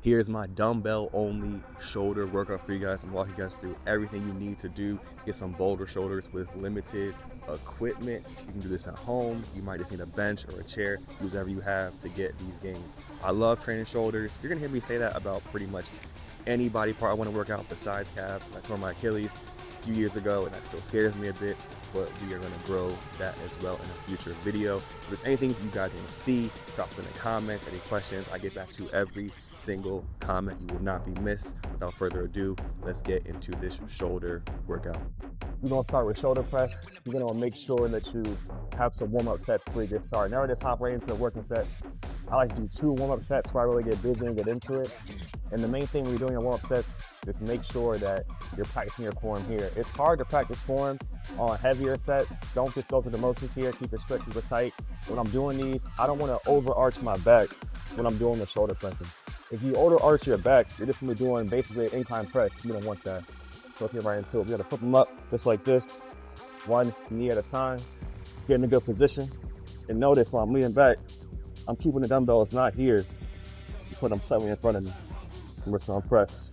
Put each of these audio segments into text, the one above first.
Here's my dumbbell only shoulder workout for you guys. I'm walking you guys through everything you need to do. Get some boulder shoulders with limited equipment. You can do this at home. You might just need a bench or a chair, use whatever you have to get these gains. I love training shoulders. You're gonna hear me say that about pretty much any body part I want to work out besides calves. I tore my Achilles a few years ago and that still scares me a bit, but we are going to grow that as well in a future video. If there's anything you guys want to see, drop it in the comments, any questions. I get back to every single comment. You will not be missed. Without further ado, let's get into this shoulder workout. We're going to start with shoulder press. You're going to make sure that you have some warm-up sets before you get started. Never just hop right into a working set. I like to do 2 warm-up sets before I really get busy and get into it. And the main thing when you're doing your warm-up sets is make sure that you're practicing your form here. It's hard to practice form on heavier sets. Don't just go through the motions here. Keep it strict, keep it tight. When I'm doing these, I don't want to overarch my back when I'm doing the shoulder pressing. If you overarch your back, you're just going to be doing basically an incline press. You don't want that. So let's get right into it. We got to flip them up just like this. 1 knee at a time. Get in a good position. And notice while I'm leaning back, I'm keeping the dumbbells not here. Put them slightly in front of me. And we're just going to press.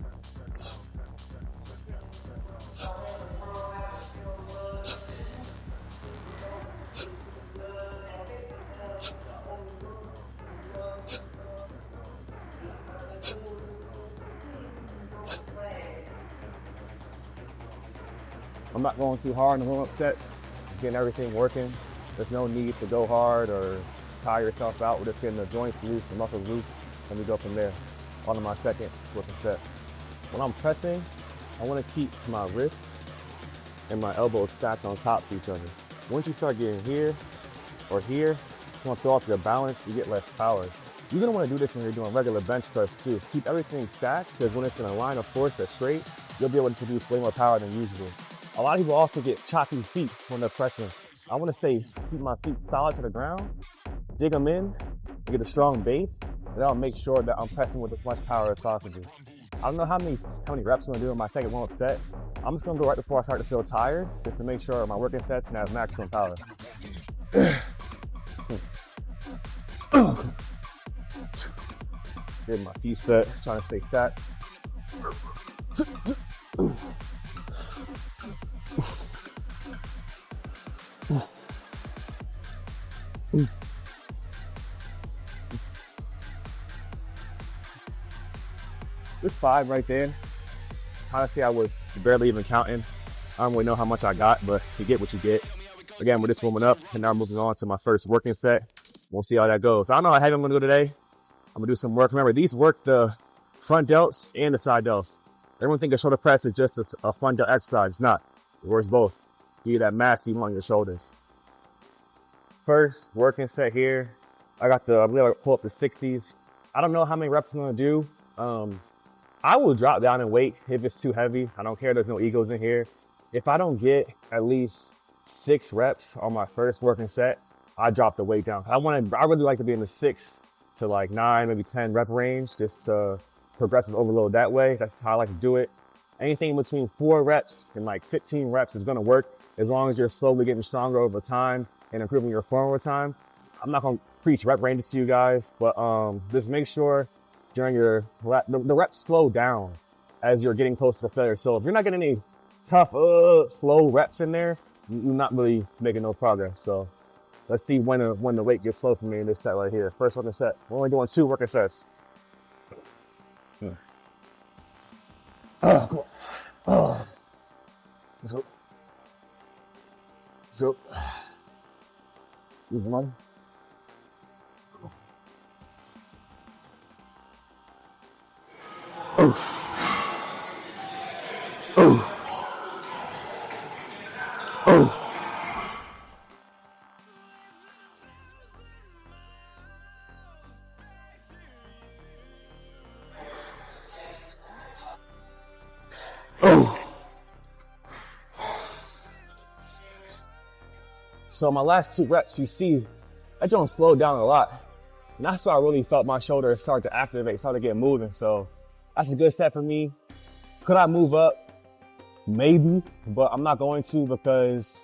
I'm not going too hard in the warm-up set, getting everything working. There's no need to go hard or tire yourself out. We're just getting the joints loose, the muscles loose, and we go from there. On to my second working set. When I'm pressing, I want to keep my wrist and my elbows stacked on top of each other. Once you start getting here or here, it's going to throw off your balance, you get less power. You're going to want to do this when you're doing regular bench press too. Keep everything stacked, because when it's in a line of force that's straight, you'll be able to produce way more power than usual. A lot of people also get choppy feet when they're pressing. I want to keep my feet solid to the ground, dig them in, and get a strong base, and that'll make sure that I'm pressing with as much power as possible. I don't know how many reps I'm going to do in my second warm-up set. I'm just going to go right before I start to feel tired, just to make sure my working sets can have maximum power. Get my feet set, trying to stay stacked. There's 5 right there. Honestly, I was barely even counting. I don't really know how much I got, but you get what you get. Again, we're just warming up, and now I'm moving on to my first working set. We'll see how that goes. I don't know how heavy I'm gonna go today. I'm gonna do some work. Remember, these work the front delts and the side delts. Everyone thinks a shoulder press is just a front delt exercise. It's not. It works both. Give you that mass even on your shoulders. First working set here. I'm gonna pull up the 60s. I don't know how many reps I'm gonna do. I will drop down in weight if it's too heavy. I don't care, there's no egos in here. If I don't get at least 6 reps on my first working set, I drop the weight down. I really like to be in the 6 to like 9, maybe 10 rep range, just progressive overload that way. That's how I like to do it. Anything between 4 reps and like 15 reps is gonna work as long as you're slowly getting stronger over time and improving your form over time. I'm not gonna preach rep ranges to you guys, but just make sure during the reps slow down as you're getting close to failure. So if you're not getting any tough, slow reps in there, you're not really making no progress. So let's see when the weight gets slow for me in this set right here. First working set. We're only doing 2 working sets. Come on. Let's go. Let's go. Use the money. So my last 2 reps, you see, that joint slowed down a lot. And that's why I really felt my shoulder start to activate, start to get moving. So that's a good set for me. Could I move up? Maybe, but I'm not going to, because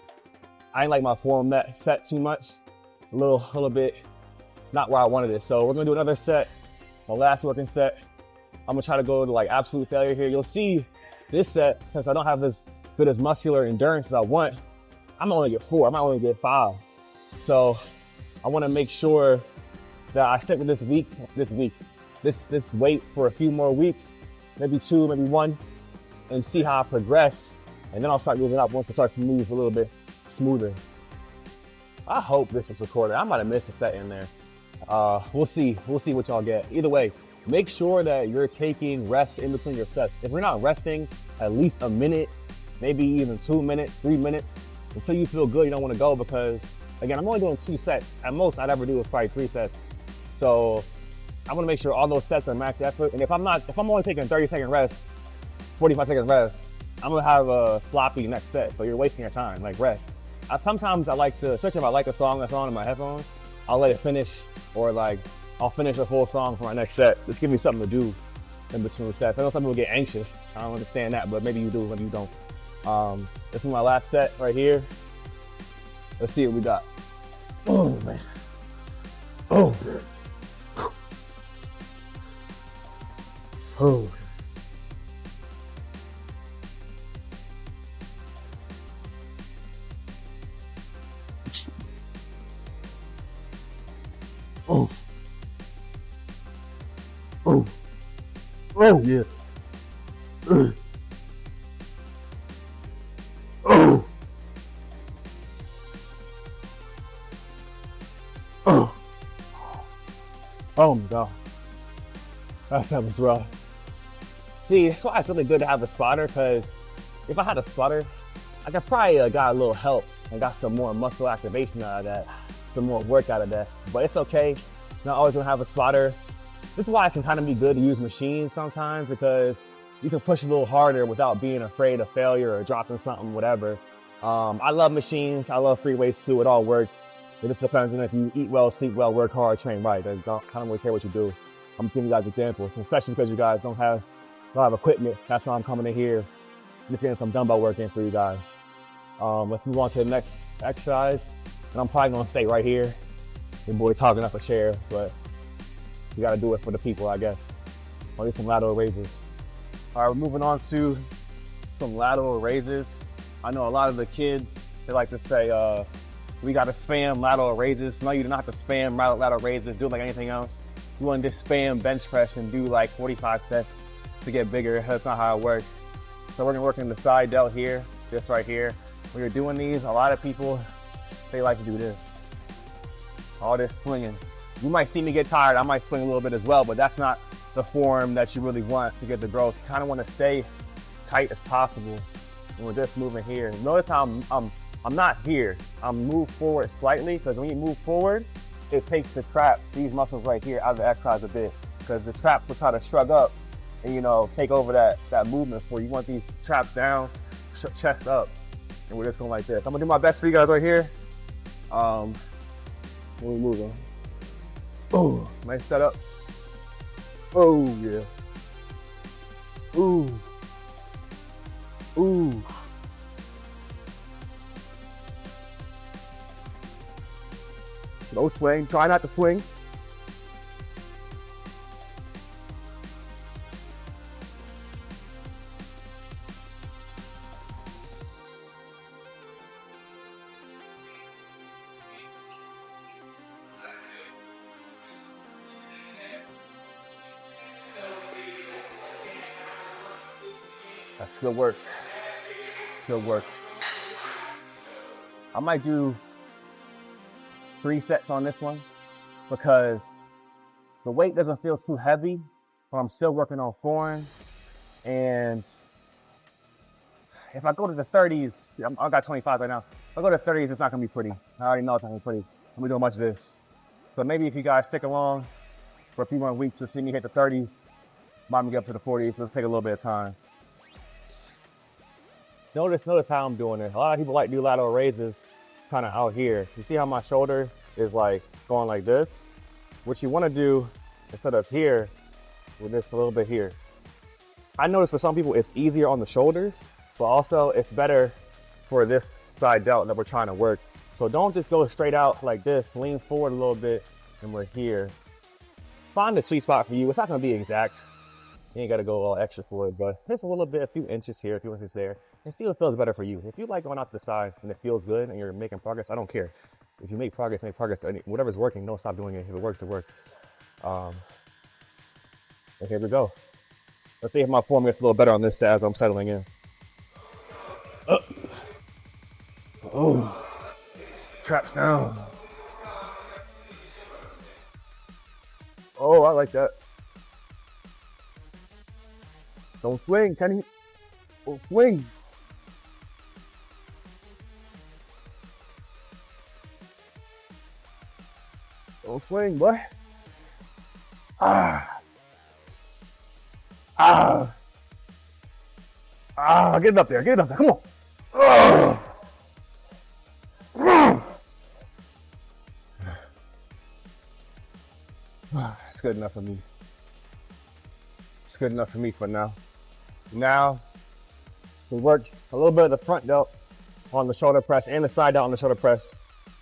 I ain't like my form set too much. A little bit not where I wanted it. So we're gonna do another set, my last working set. I'm gonna try to go to like absolute failure here. You'll see this set, since I don't have as good as muscular endurance as I want, I'm only get 4, I might only get 5. So I wanna make sure that I stick with this weight for a few more weeks, maybe 2, maybe 1, and see how I progress. And then I'll start moving up once it starts to move a little bit smoother. I hope this was recorded. I might have missed a set in there. We'll see what y'all get. Either way, make sure that you're taking rest in between your sets. If you're not resting at least a minute, maybe even 2 minutes, 3 minutes, until you feel good, you don't want to go, because again, I'm only doing 2 sets. At most I'd ever do is probably 3 sets. So I want to make sure all those sets are max effort. And if I'm only taking 30-second rest, 45-second rest, I'm gonna have a sloppy next set. So you're wasting your time, like rest. Sometimes I like to, especially if I like a song that's on in my headphones, I'll let it finish, or like I'll finish a full song for my next set. Just give me something to do in between sets. I know some people get anxious. I don't understand that, but maybe you do, maybe you don't. This is my last set right here. Let's see what we got. Oh man. Oh. Oh. Oh. Oh. Oh, yeah. Oh. Oh. Oh my God. That was rough. See, that's why it's really good to have a spotter, because if I had a spotter, I could probably got a little help and got some more muscle activation out of that, some more work out of that. But it's okay. Not always gonna have a spotter. This is why it can kind of be good to use machines sometimes, because you can push a little harder without being afraid of failure or dropping something, whatever. I love machines. I love free weights too. It all works. It just depends on if you eat well, sleep well, work hard, train right. I don't kind of really care what you do. I'm giving you guys examples, especially because you guys don't have equipment. That's why I'm coming in here, just getting some dumbbell work in for you guys. Let's move on to the next exercise. And I'm probably gonna stay right here. Your boy's hogging up a chair, but you gotta do it for the people, I guess. I'll do some lateral raises. All right, we're moving on to some lateral raises. I know a lot of the kids, they like to say, we gotta spam lateral raises. No, you do not have to spam lateral raises, do it like anything else. You wanna just spam bench press and do like 45 sets to get bigger. That's not how it works. So we're gonna work in the side delt here, just right here. When you're doing these, a lot of people, they like to do this. All this swinging. You might see me get tired. I might swing a little bit as well, but that's not the form that you really want to get the growth. You kind of want to stay tight as possible. And we're just moving here. Notice how I'm not here. I'm moved forward slightly, because when you move forward, it takes the traps, these muscles right here, out of the exercise a bit, because the traps will try to shrug up and, you know, take over that movement for you. You want these traps down, chest up, and we're just going like this. I'm gonna do my best for you guys right here. When we moving. Oh, nice setup. Oh yeah. Ooh. Ooh. No swing. Try not to swing. That's good work. It's good work. I might do 3 sets on this one, because the weight doesn't feel too heavy, but I'm still working on form. And if I go to the 30s, I got 25 right now. If I go to 30s, it's not gonna be pretty. I already know it's not gonna be pretty. I'm gonna do a bunch of this. So maybe if you guys stick along for a few more weeks to see me hit the 30s, might me get up to the 40s. So let's take a little bit of time. Notice how I'm doing it. A lot of people like to do lateral raises kind of out here. You see how my shoulder is like going like this? What you want to do instead of here, with this a little bit here. I notice for some people it's easier on the shoulders, but also it's better for this side delt that we're trying to work. So don't just go straight out like this. Lean forward a little bit and we're here. Find the sweet spot for you. It's not going to be exact. You ain't got to go all extra for it, but just a little bit, a few inches here, a few inches there, and see what feels better for you. If you like going out to the side and it feels good and you're making progress, I don't care. If you make progress, make progress. Whatever's working, don't stop doing it. If it works, it works. And here we go. Let's see if my form gets a little better on this as I'm settling in. Oh, traps down. Oh, I like that. Don't swing, Kenny. Don't swing. Don't swing, boy. Get it up there, get it up there, come on. It's good enough for me. It's good enough for me for now. Now, we worked a little bit of the front delt on the shoulder press and the side delt on the shoulder press.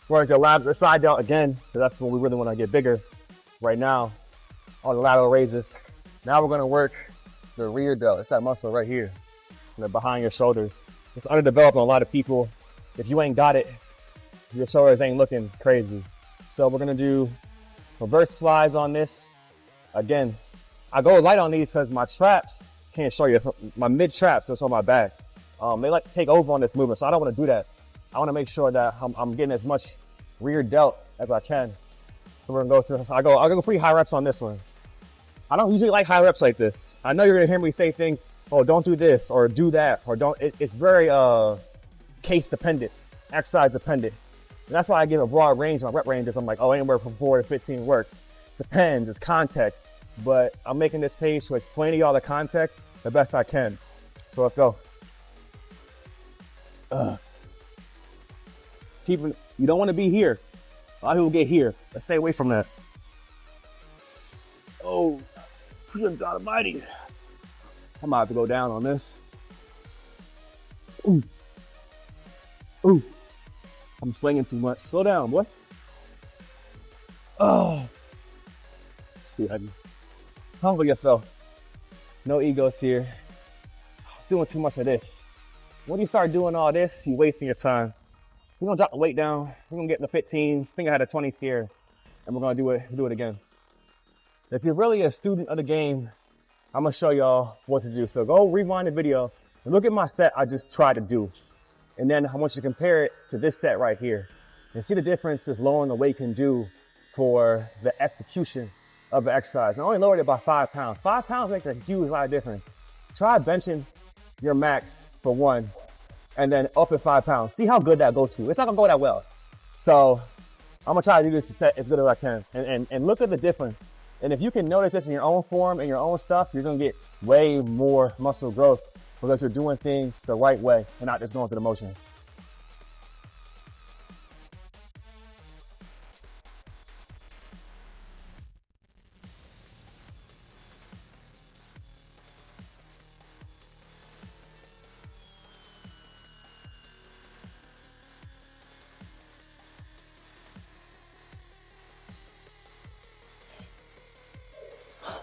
Worked the side delt again, because that's when we really want to get bigger right now on the lateral raises. Now we're going to work the rear delt. It's that muscle right here, behind your shoulders. It's underdeveloped on a lot of people. If you ain't got it, your shoulders ain't looking crazy. So we're going to do reverse flies on this. Again, I go light on these because my traps, can't show you, my mid traps is on my back. They like to take over on this movement, so I don't want to do that. I want to make sure that I'm getting as much rear delt as I can. So we're gonna go through. I'll go pretty high reps on this one. I don't usually like high reps like this. I know you're gonna hear me say things, oh, don't do this or do that, or don't. It's very case dependent, exercise dependent. And that's why I give a broad range on rep ranges. I'm like, oh, anywhere from 4 to 15 works. Depends, it's context. But I'm making this page to explain to y'all the context the best I can. So let's go. You don't want to be here. A lot of people get here. Let's stay away from that. Oh, good God Almighty. I'm about to go down on this. Ooh. Ooh. I'm swinging too much. Slow down, boy. Oh. It's too heavy. Humble yourself. No egos here. I was doing too much of this. When you start doing all this, you're wasting your time. We're gonna drop the weight down. We're gonna get in the 15s. I think I had a 20s here, and we're gonna do it again. If you're really a student of the game, I'm gonna show y'all what to do. So go rewind the video and look at my set I just tried to do. And then I want you to compare it to this set right here and see the difference this lowering the weight can do for the execution of the exercise. I only lowered it by 5 pounds. 5 pounds makes a huge lot of difference. Try benching your max for one, and then up at 5 pounds. See how good that goes for you. It's not gonna go that well. So I'm gonna try to do this set as good as I can and look at the difference. And if you can notice this in your own form and your own stuff, you're gonna get way more muscle growth because you're doing things the right way and not just going through the motions.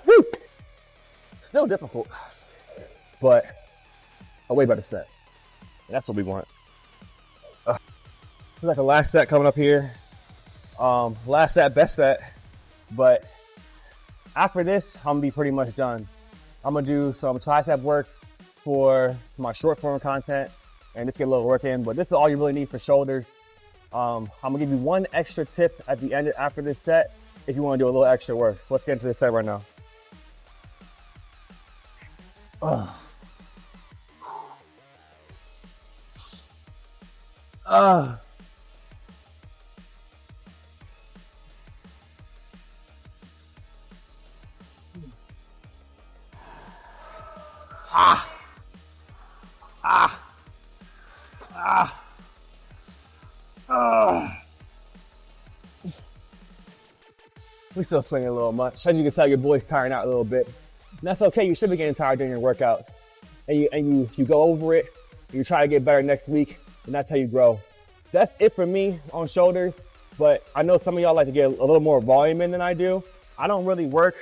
Woo! Still difficult, but a way better set. And that's what we want. Like a last set coming up here. Last set, best set. But after this, I'm gonna be pretty much done. I'm gonna do some tricep work for my short form content and just get a little work in. But this is all you really need for shoulders. I'm gonna give you one extra tip at the end after this set if you want to do a little extra work. Let's get into this set right now. We still swinging a little much. As you can tell, your boy's tiring out a little bit. And that's okay. You should be getting tired during your workouts. And you go over it, and you try to get better next week, and that's how you grow. That's it for me on shoulders, but I know some of y'all like to get a little more volume in than I do. I don't really work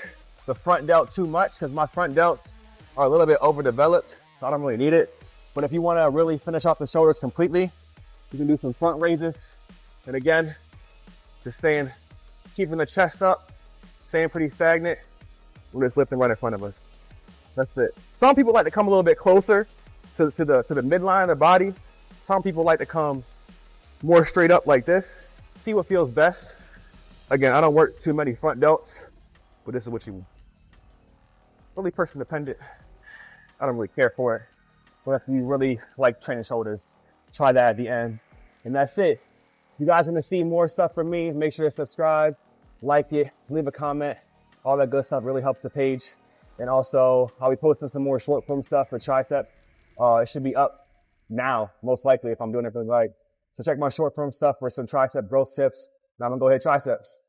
the front delt too much because my front delts are a little bit overdeveloped, so I don't really need it. But if you want to really finish off the shoulders completely, you can do some front raises. And again, just keeping the chest up, staying pretty stagnant. We're just lifting right in front of us. That's it. Some people like to come a little bit closer to the midline of their body. Some people like to come more straight up like this. See what feels best. Again, I don't work too many front delts, but this is what you really person dependent. I don't really care for it. But if you really like training shoulders, try that at the end. And that's it. If you guys want to see more stuff from me, make sure to subscribe, like it, leave a comment. All that good stuff really helps the page. And also, I'll be posting some more short form stuff for triceps. It should be up now, most likely, if I'm doing everything right. So check my short form stuff for some tricep growth tips. Now I'm gonna go hit triceps.